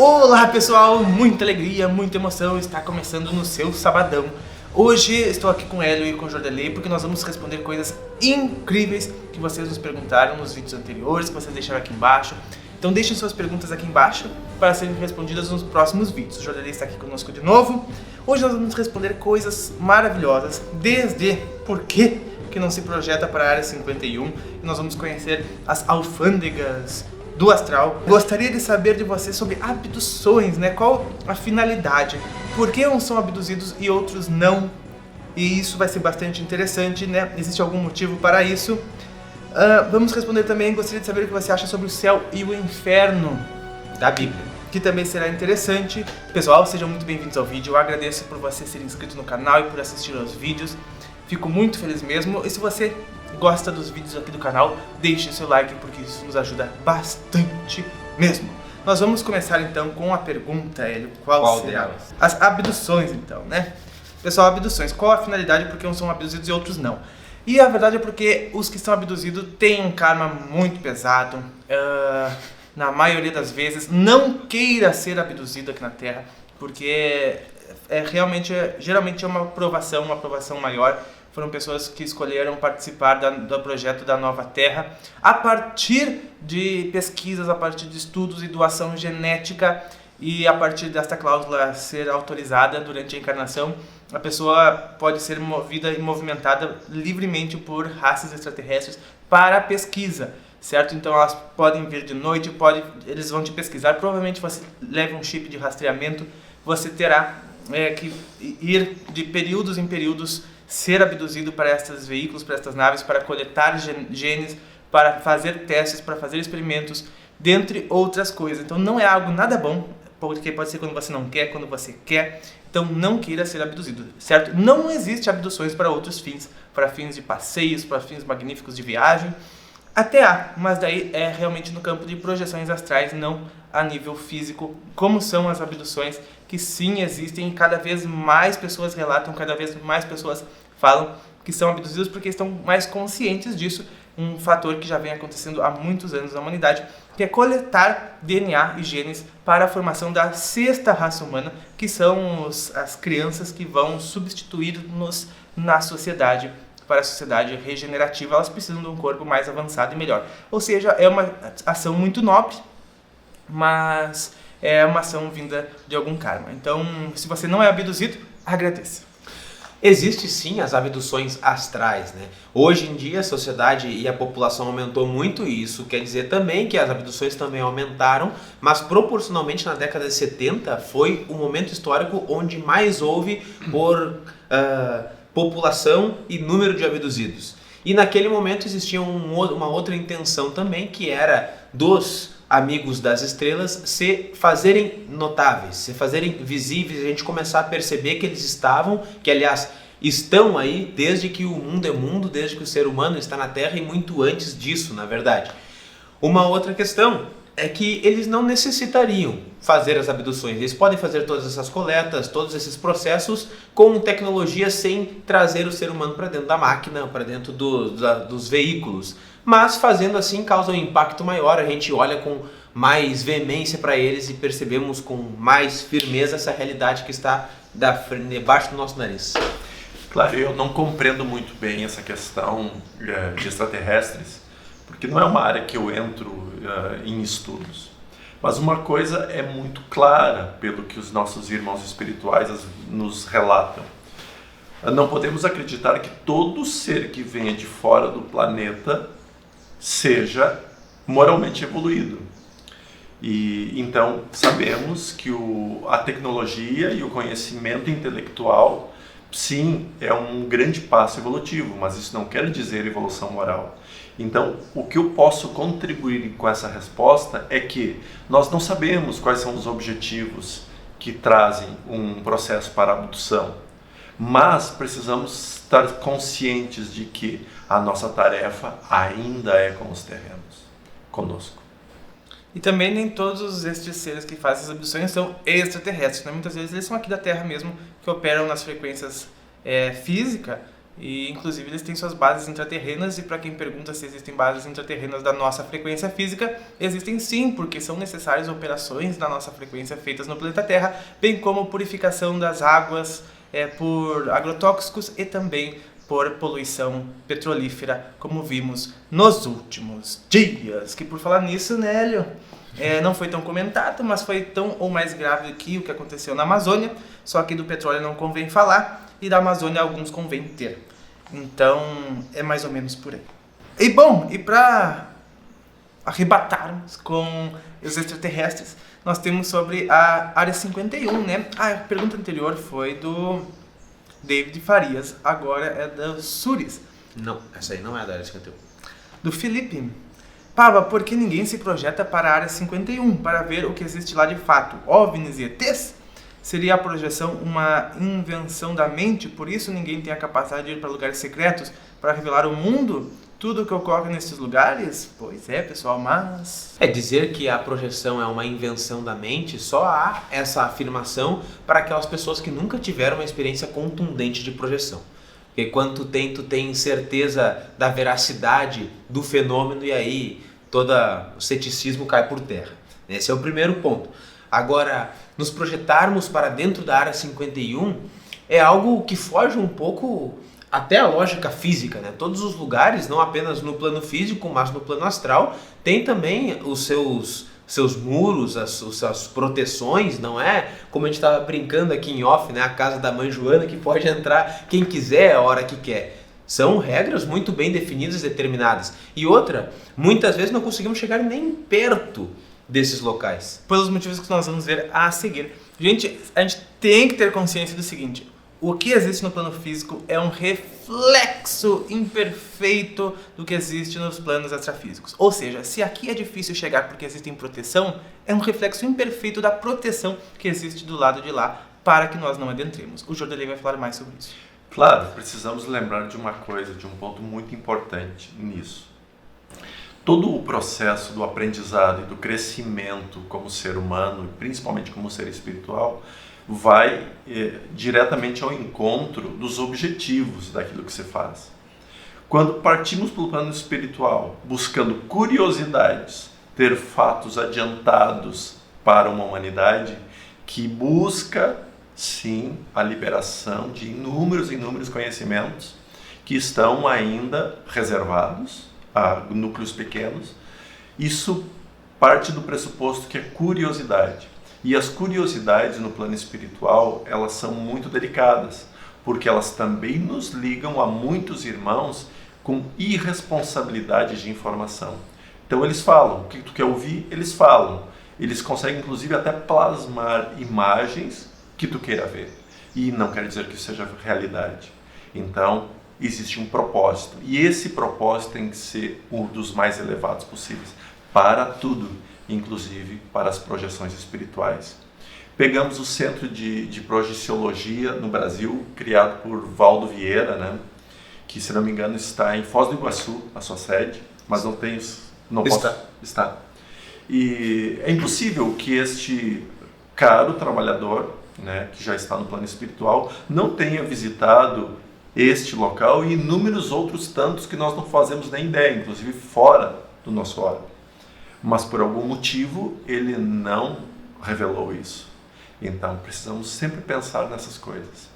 Olá pessoal, muita alegria, muita emoção, está começando no seu sabadão. Hoje estou aqui com o Hélio e com o Jordelei porque nós vamos responder coisas incríveis que vocês nos perguntaram nos vídeos anteriores, que vocês deixaram aqui embaixo. Então deixem suas perguntas aqui embaixo para serem respondidas nos próximos vídeos. O Jordelei está aqui conosco de novo. Hoje nós vamos responder coisas maravilhosas, desde por que não se projeta para a Área 51, e nós vamos conhecer as alfândegas do astral. Gostaria de saber de você sobre abduções, né? Qual a finalidade? Por que uns são abduzidos e outros não? E isso vai ser bastante interessante, né? Existe algum motivo para isso? Vamos responder também, gostaria de saber o que você acha sobre o céu e o inferno da Bíblia, que também será interessante. Pessoal, sejam muito bem-vindos ao vídeo. Eu agradeço por você ser inscrito no canal e por assistir aos vídeos. Fico muito feliz mesmo. E se você gosta dos vídeos aqui do canal, deixe seu like porque isso nos ajuda bastante mesmo. Nós vamos começar então com a pergunta, Hélio. Qual delas? As abduções então, né? Pessoal, abduções. Qual a finalidade? Porque uns são abduzidos e outros não. E a verdade é porque os que são abduzidos têm um karma muito pesado. Na maioria das vezes, não queira ser abduzido aqui na Terra, porque geralmente é uma aprovação maior. Foram pessoas que escolheram participar do projeto da Nova Terra a partir de pesquisas, a partir de estudos e doação genética, e a partir desta cláusula ser autorizada durante a encarnação, a pessoa pode ser movida e movimentada livremente por raças extraterrestres para a pesquisa, certo? Então elas podem vir de noite, eles vão te pesquisar, provavelmente você leva um chip de rastreamento, você terá que ir de períodos em períodos, ser abduzido para estes veículos, para estas naves, para coletar genes, para fazer testes, para fazer experimentos, dentre outras coisas. Então não é algo nada bom, porque pode ser quando você não quer, quando você quer. Então não queira ser abduzido, certo? Não existe abduções para outros fins, para fins de passeios, para fins magníficos de viagem. Até há, mas daí é realmente no campo de projeções astrais, não a nível físico, como são as abduções, que sim existem e cada vez mais pessoas relatam, cada vez mais pessoas falam que são abduzidos porque estão mais conscientes disso, um fator que já vem acontecendo há muitos anos na humanidade, que é coletar DNA e genes para a formação da sexta raça humana, que são as crianças que vão substituir-nos na sociedade. Para a sociedade regenerativa, elas precisam de um corpo mais avançado e melhor. Ou seja, é uma ação muito nobre, mas é uma ação vinda de algum karma. Então, se você não é abduzido, agradeça. Existe sim as abduções astrais, né? Hoje em dia a sociedade e a população aumentou muito e isso quer dizer também que as abduções também aumentaram, mas proporcionalmente na década de 70 foi o momento histórico onde mais houve por população e número de abduzidos. E naquele momento existia uma outra intenção também, que era dos amigos das estrelas se fazerem notáveis, se fazerem visíveis, a gente começar a perceber que eles estavam, que aliás estão aí desde que o mundo é mundo, desde que o ser humano está na Terra e muito antes disso, na verdade. Uma outra questão é que eles não necessitariam fazer as abduções, eles podem fazer todas essas coletas, todos esses processos com tecnologia sem trazer o ser humano para dentro da máquina, para dentro dos veículos. Mas fazendo assim causa um impacto maior, a gente olha com mais veemência para eles e percebemos com mais firmeza essa realidade que está debaixo do nosso nariz. Claro, eu não compreendo muito bem essa questão de extraterrestres, porque não é uma área que eu entro em estudos. Mas uma coisa é muito clara pelo que os nossos irmãos espirituais nos relatam. Não podemos acreditar que todo ser que venha de fora do planeta seja moralmente evoluído. E então sabemos que a tecnologia e o conhecimento intelectual, sim, é um grande passo evolutivo, mas isso não quer dizer evolução moral. Então, o que eu posso contribuir com essa resposta é que nós não sabemos quais são os objetivos que trazem um processo para abdução, mas precisamos estar conscientes de que a nossa tarefa ainda é com os terrenos, conosco. E também nem todos estes seres que fazem as abduções são extraterrestres, né? Muitas vezes eles são aqui da Terra mesmo, que operam nas frequências físicas, E inclusive eles têm suas bases intraterrenas, e para quem pergunta se existem bases intraterrenas da nossa frequência física, existem sim, porque são necessárias operações da nossa frequência feitas no planeta Terra, bem como purificação das águas por agrotóxicos e também por poluição petrolífera, como vimos nos últimos dias. Que por falar nisso, né, Hélio? Não foi tão comentado, mas foi tão ou mais grave que o que aconteceu na Amazônia, só que do petróleo não convém falar, e da Amazônia alguns convém ter. Então, é mais ou menos por aí. E bom, e para arrebatarmos com os extraterrestres, nós temos sobre a Área 51, né? A pergunta anterior foi do David Farias, agora é da Suris. Não, essa aí não é da Área 51. Do Felipe. Pava, por que ninguém se projeta para a Área 51 para ver o que existe lá de fato? OVNIs e ETs? Seria a projeção uma invenção da mente, por isso ninguém tem a capacidade de ir para lugares secretos para revelar o mundo? Tudo o que ocorre nesses lugares? Pois é, pessoal, mas... Dizer que a projeção é uma invenção da mente, só há essa afirmação para aquelas pessoas que nunca tiveram uma experiência contundente de projeção. Porque quando tu tem certeza da veracidade do fenômeno, e aí todo o ceticismo cai por terra. Esse é o primeiro ponto. Agora, nos projetarmos para dentro da Área 51 é algo que foge um pouco até a lógica física, né? Todos os lugares, não apenas no plano físico, mas no plano astral, tem também os seus muros, as suas proteções, não é? Como a gente estava brincando aqui em off, né? A casa da mãe Joana, que pode entrar quem quiser, a hora que quer. São regras muito bem definidas e determinadas. E outra, muitas vezes não conseguimos chegar nem perto desses locais. Pelos motivos que nós vamos ver a seguir. Gente, a gente tem que ter consciência do seguinte: o que existe no plano físico é um reflexo imperfeito do que existe nos planos extrafísicos. Ou seja, se aqui é difícil chegar porque existe proteção, é um reflexo imperfeito da proteção que existe do lado de lá para que nós não adentremos. O Jordelei vai falar mais sobre isso. Claro, precisamos lembrar de uma coisa, de um ponto muito importante nisso. Todo o processo do aprendizado e do crescimento como ser humano, principalmente como ser espiritual, vai diretamente ao encontro dos objetivos daquilo que se faz. Quando partimos para o plano espiritual, buscando curiosidades, ter fatos adiantados para uma humanidade que busca, sim, a liberação de inúmeros conhecimentos que estão ainda reservados a núcleos pequenos, isso parte do pressuposto que é curiosidade. E as curiosidades no plano espiritual, elas são muito delicadas, porque elas também nos ligam a muitos irmãos com irresponsabilidade de informação. Então eles falam, o que tu quer ouvir, eles falam. Eles conseguem inclusive até plasmar imagens que tu queira ver. E não quer dizer que isso seja realidade. Então, existe um propósito. E esse propósito tem que ser um dos mais elevados possíveis para tudo, inclusive para as projeções espirituais. Pegamos o Centro de Projeciologia no Brasil, criado por Valdo Vieira, né? Que, se não me engano, está em Foz do Iguaçu, a sua sede, mas não tem... Não posso, está. E é impossível que este caro trabalhador, né, que já está no plano espiritual, não tenha visitado este local e inúmeros outros tantos que nós não fazemos nem ideia, inclusive fora do nosso órgão. Mas por algum motivo ele não revelou isso. Então precisamos sempre pensar nessas coisas.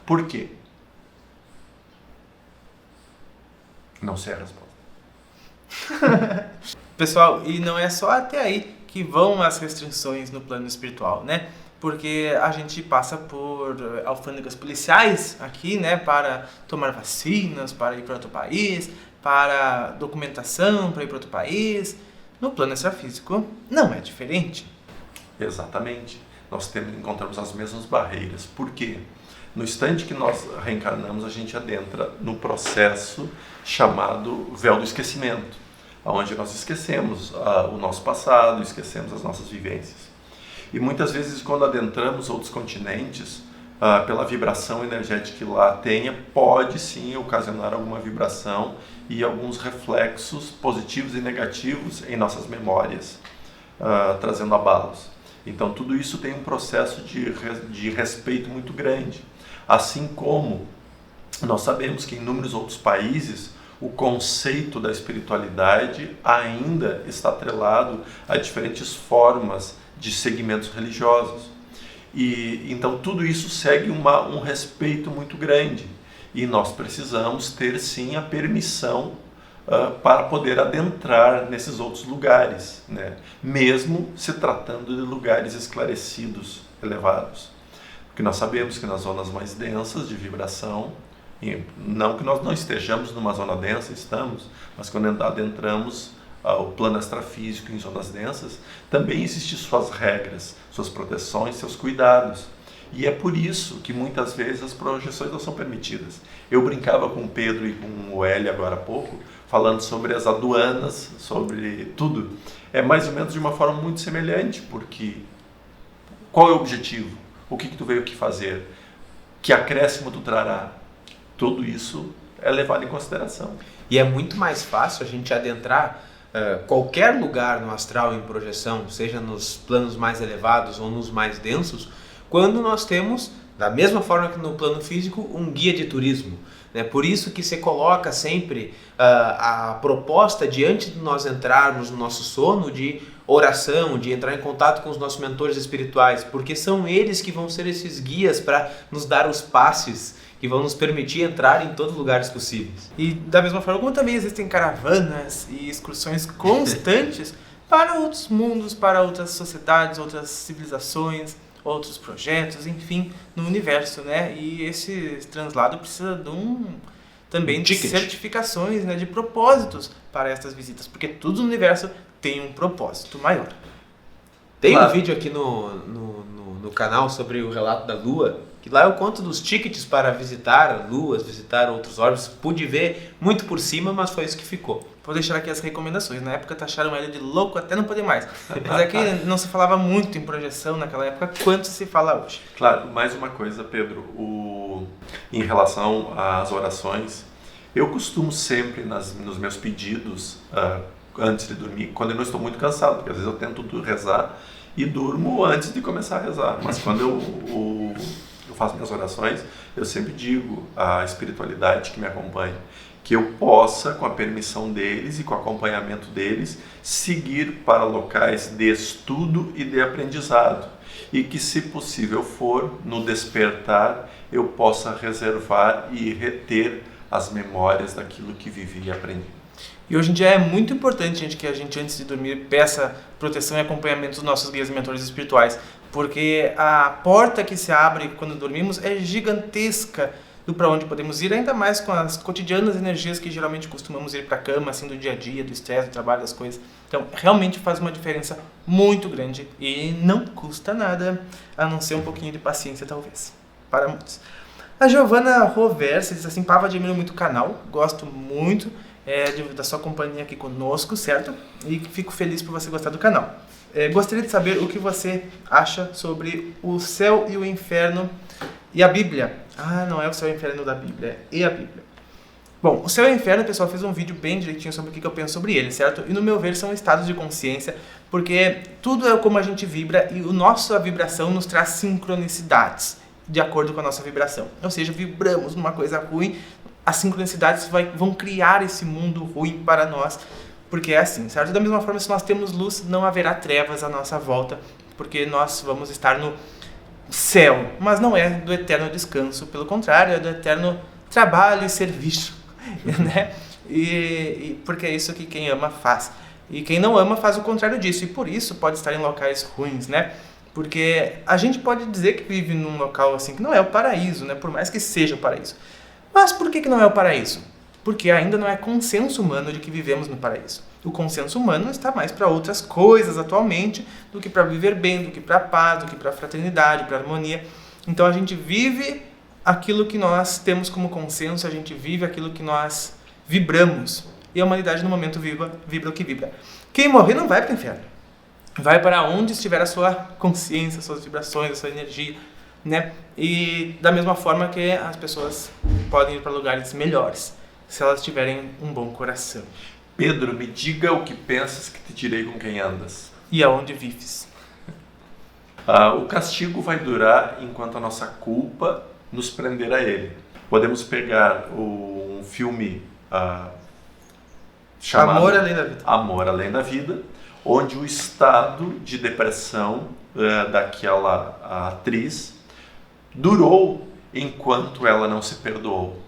Por quê? Não sei a resposta. Pessoal, e não é só até aí que vão as restrições no plano espiritual, né? Porque a gente passa por alfândegas policiais aqui, né, para tomar vacinas, para ir para outro país, para documentação para ir para outro país. No plano extrafísico não é diferente. Exatamente. Nós encontramos as mesmas barreiras. Por quê? No instante que nós reencarnamos, a gente adentra no processo chamado véu do esquecimento, onde nós esquecemos o nosso passado, esquecemos as nossas vivências. E muitas vezes, quando adentramos outros continentes, pela vibração energética que lá tenha, pode sim ocasionar alguma vibração e alguns reflexos positivos e negativos em nossas memórias, trazendo abalos. Então, tudo isso tem um processo de respeito muito grande. Assim como nós sabemos que em inúmeros outros países o conceito da espiritualidade ainda está atrelado a diferentes formas de segmentos religiosos. E então tudo isso segue um respeito muito grande. E nós precisamos ter sim a permissão para poder adentrar nesses outros lugares, né? Mesmo se tratando de lugares esclarecidos, elevados. Porque nós sabemos que nas zonas mais densas de vibração, e não que nós não estejamos numa zona densa, estamos, mas quando adentramos o plano extrafísico em zonas densas, também existem suas regras, suas proteções, seus cuidados. E é por isso que muitas vezes as projeções não são permitidas. Eu brincava com o Pedro e com o Hélio agora há pouco, falando sobre as aduanas, sobre tudo. É mais ou menos de uma forma muito semelhante, porque qual é o objetivo? O que tu veio aqui fazer? Que acréscimo tu trará? Tudo isso é levado em consideração. E é muito mais fácil a gente adentrar qualquer lugar no astral em projeção, seja nos planos mais elevados ou nos mais densos, quando nós temos, da mesma forma que no plano físico, um guia de turismo. Por isso que se coloca sempre a proposta de, antes de nós entrarmos no nosso sono, de oração, de entrar em contato com os nossos mentores espirituais, porque são eles que vão ser esses guias para nos dar os passes que vão nos permitir entrar em todos os lugares possíveis. E da mesma forma como também existem caravanas e excursões constantes para outros mundos, para outras sociedades, outras civilizações, outros projetos, enfim, no universo, né? E esse translado precisa também de certificações, né, de propósitos para estas visitas, porque tudo no universo tem um propósito maior. Tem um vídeo aqui no canal sobre o relato da Lua, que lá eu conto dos tickets para visitar luas, visitar outros órbitos. Pude ver muito por cima, mas foi isso que ficou. Vou deixar aqui as recomendações. Na época taxaram ele de louco até não poder mais. Mas é que não se falava muito em projeção naquela época quanto se fala hoje. Claro, mais uma coisa, Pedro. Em relação às orações, eu costumo sempre nos meus pedidos, antes de dormir, quando eu não estou muito cansado, porque às vezes eu tento rezar e durmo antes de começar a rezar. Mas quando eu faço minhas orações, eu sempre digo à espiritualidade que me acompanha que eu possa, com a permissão deles e com o acompanhamento deles, seguir para locais de estudo e de aprendizado. E que, se possível for, no despertar, eu possa reservar e reter as memórias daquilo que vivi e aprendi. E hoje em dia é muito importante, gente, que a gente, antes de dormir, peça proteção e acompanhamento dos nossos guias e mentores espirituais, porque a porta que se abre quando dormimos é gigantesca do para onde podemos ir, ainda mais com as cotidianas energias que geralmente costumamos ir para a cama, assim, do dia a dia, do estresse, do trabalho, das coisas. Então, realmente faz uma diferença muito grande e não custa nada, a não ser um pouquinho de paciência, talvez, para muitos. A Giovana Roversa diz assim: Pava, admiro muito o canal, gosto muito da sua companhia aqui conosco, certo? E fico feliz por você gostar do canal. Gostaria de saber o que você acha sobre o céu e o inferno e a Bíblia. Ah, não é o céu e o inferno da Bíblia, é e a Bíblia. Bom, o céu e o inferno, pessoal, fiz um vídeo bem direitinho sobre o que eu penso sobre ele, certo? E no meu ver são estados de consciência, porque tudo é como a gente vibra e a nossa vibração nos traz sincronicidades de acordo com a nossa vibração. Ou seja, vibramos numa coisa ruim, as sincronicidades vão criar esse mundo ruim para nós, porque é assim, certo? Da mesma forma, se nós temos luz, não haverá trevas à nossa volta, porque nós vamos estar no céu, mas não é do eterno descanso, pelo contrário, é do eterno trabalho e serviço, né? E porque é isso que quem ama faz. E quem não ama faz o contrário disso, e por isso pode estar em locais ruins, né? Porque a gente pode dizer que vive num local assim que não é o paraíso, né? Por mais que seja o paraíso. Mas por que não é o paraíso? Porque ainda não é consenso humano de que vivemos no paraíso. O consenso humano está mais para outras coisas atualmente do que para viver bem, do que para a paz, do que para a fraternidade, para a harmonia. Então a gente vive aquilo que nós temos como consenso, a gente vive aquilo que nós vibramos. E a humanidade no momento vibra o que vibra. Quem morrer não vai para o inferno. Vai para onde estiver a sua consciência, as suas vibrações, a sua energia, né? E da mesma forma que as pessoas podem ir para lugares melhores, se elas tiverem um bom coração. Pedro, me diga o que pensas que te direi com quem andas. E aonde vives? O castigo vai durar enquanto a nossa culpa nos prender a ele. Podemos pegar um filme chamado Amor Além da Vida. Amor Além da Vida, onde o estado de depressão daquela atriz durou enquanto ela não se perdoou.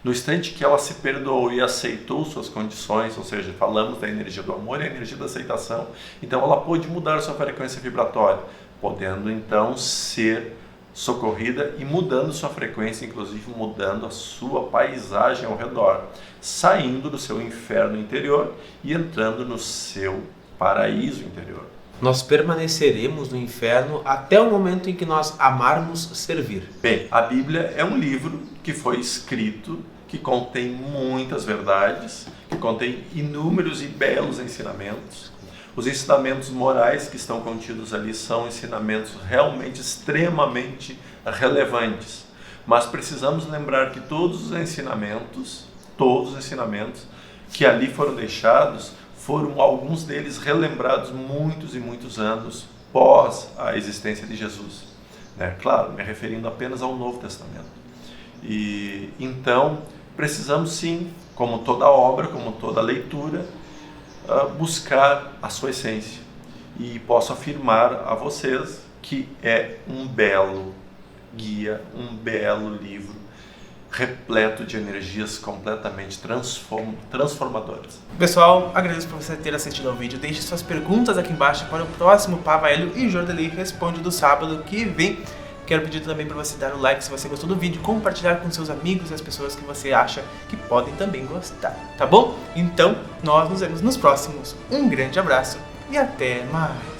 No instante que ela se perdoou e aceitou suas condições, ou seja, falamos da energia do amor e a energia da aceitação, então ela pôde mudar sua frequência vibratória, podendo então ser socorrida e mudando sua frequência, inclusive mudando a sua paisagem ao redor, saindo do seu inferno interior e entrando no seu paraíso interior. Nós permaneceremos no inferno até o momento em que nós amarmos servir. Bem, a Bíblia é um livro que foi escrito, que contém muitas verdades, que contém inúmeros e belos ensinamentos. Os ensinamentos morais que estão contidos ali são ensinamentos realmente extremamente relevantes. Mas precisamos lembrar que todos os ensinamentos que ali foram deixados, foram alguns deles relembrados muitos e muitos anos pós a existência de Jesus. Claro, me referindo apenas ao Novo Testamento. E então, precisamos sim, como toda obra, como toda leitura, buscar a sua essência. E posso afirmar a vocês que é um belo guia, um belo livro, repleto de energias completamente transformadoras. Pessoal, agradeço por você ter assistido ao vídeo. Deixe suas perguntas aqui embaixo para o próximo Pava Hélio e Jordelei Responde do sábado que vem. Quero pedir também para você dar o like se você gostou do vídeo, compartilhar com seus amigos e as pessoas que você acha que podem também gostar, tá bom? Então, nós nos vemos nos próximos. Um grande abraço e até mais!